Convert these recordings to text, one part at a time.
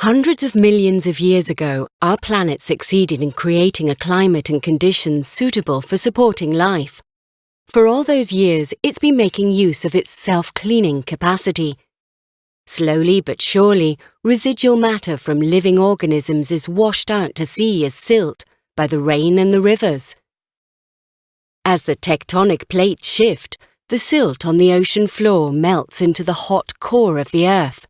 Hundreds of millions of years ago, our planet succeeded in creating a climate and conditions suitable for supporting life. For all those years, it's been making use of its self-cleaning capacity. Slowly but surely, residual matter from living organisms is washed out to sea as silt by the rain and the rivers. As the tectonic plates shift, the silt on the ocean floor melts into the hot core of the Earth.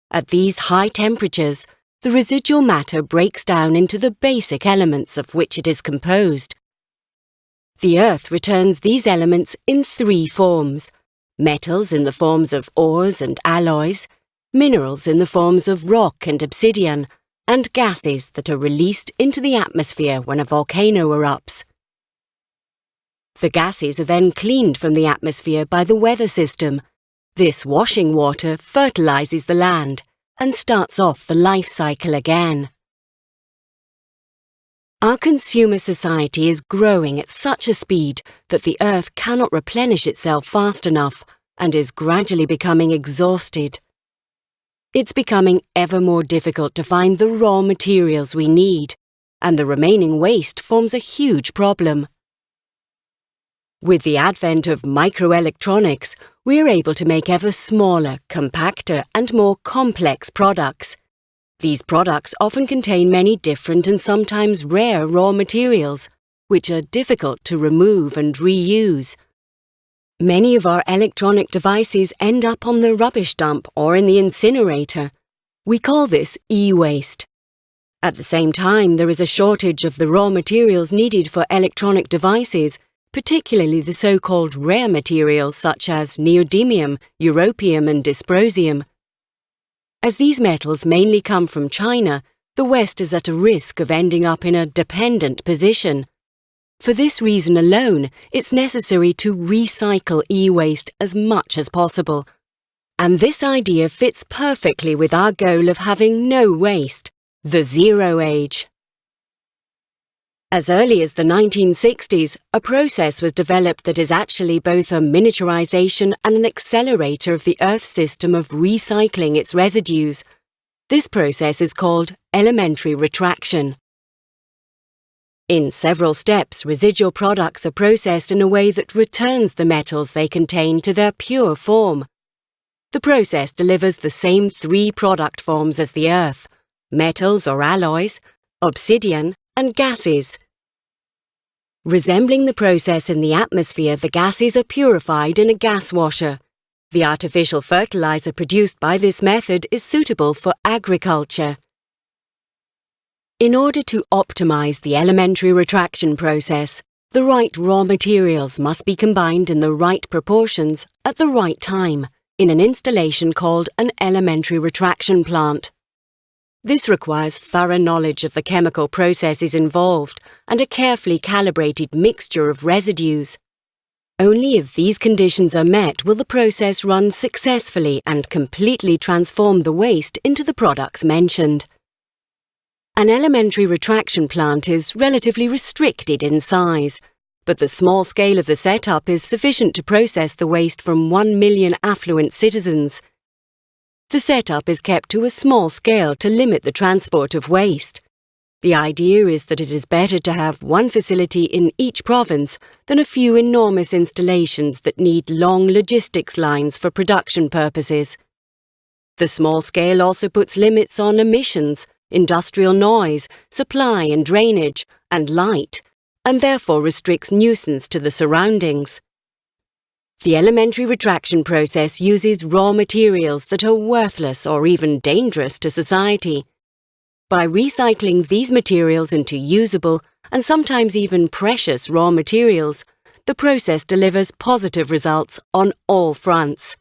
At these high temperatures, the residual matter breaks down into the basic elements of which it is composed. The Earth returns these elements in three forms: metals in the forms of ores and alloys, minerals in the forms of rock and obsidian, and gases that are released into the atmosphere when a volcano erupts. The gases are then cleaned from the atmosphere by the weather system. This washing water fertilizes the land and starts off the life cycle again. Our consumer society is growing at such a speed that the Earth cannot replenish itself fast enough and is gradually becoming exhausted. It's becoming ever more difficult to find the raw materials we need, and the remaining waste forms a huge problem. With the advent of microelectronics, we are able to make ever smaller, compacter, and more complex products. These products often contain many different and sometimes rare raw materials, which are difficult to remove and reuse. Many of our electronic devices end up on the rubbish dump or in the incinerator. We call this e-waste. At the same time, there is a shortage of the raw materials needed for electronic devices, particularly the so-called rare materials such as neodymium, europium and dysprosium. As these metals mainly come from China, the West is at a risk of ending up in a dependent position. For this reason alone, it's necessary to recycle e-waste as much as possible. And this idea fits perfectly with our goal of having no waste, the Zero Age. As early as the 1960s, a process was developed that is actually both a miniaturization and an accelerator of the Earth's system of recycling its residues. This process is called elementary retraction. In several steps, residual products are processed in a way that returns the metals they contain to their pure form. The process delivers the same three product forms as the Earth: metals or alloys, obsidian, and gases. Resembling the process in the atmosphere, the gases are purified in a gas washer. The artificial fertilizer produced by this method is suitable for agriculture. In order to optimize the elementary retraction process, the right raw materials must be combined in the right proportions at the right time in an installation called an elementary retraction plant. This requires thorough knowledge of the chemical processes involved and a carefully calibrated mixture of residues. Only if these conditions are met will the process run successfully and completely transform the waste into the products mentioned. An elementary retraction plant is relatively restricted in size, but the small scale of the setup is sufficient to process the waste from 1 million affluent citizens. The setup is kept to a small scale to limit the transport of waste. The idea is that it is better to have one facility in each province than a few enormous installations that need long logistics lines for production purposes. The small scale also puts limits on emissions, industrial noise, supply and drainage, and light, and therefore restricts nuisance to the surroundings. The elementary retraction process uses raw materials that are worthless or even dangerous to society. By recycling these materials into usable and sometimes even precious raw materials, the process delivers positive results on all fronts.